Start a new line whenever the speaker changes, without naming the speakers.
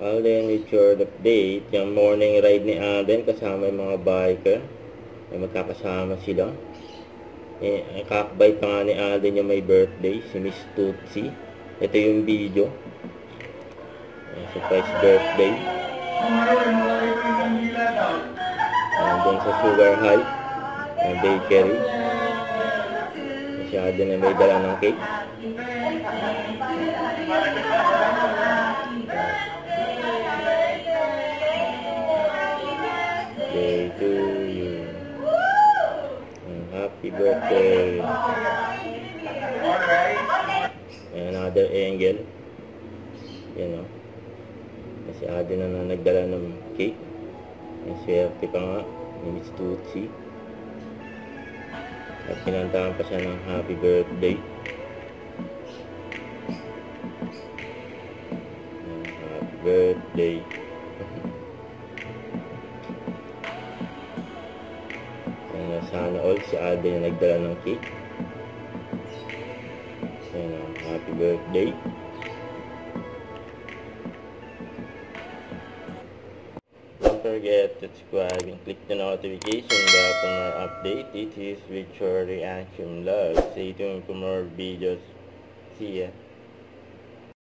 Alden with your update. Yung morning ride ni Alden kasama yung mga biker. Ay magkakasama sila. Kakabay pa nga ni Alden yung may birthday, si Miss Tootsie. Ito yung video. Surprise birthday. Andun sa Sugar High, ang bakery. Si Alden na may dala ng cake. Day to you. Happy birthday. Another angel. Yan o. Si Ate na nagdala ng cake. Ang swerte pa nga ni Miss Tootsie. At pinantahan pa siya ng happy birthday. Happy birthday. Sana all si Ate na nagdala ng cake. Happy birthday. Don't forget to subscribe and click the notification bell for more updates. It is with your reaction vlog. Stay tuned for more videos. See ya.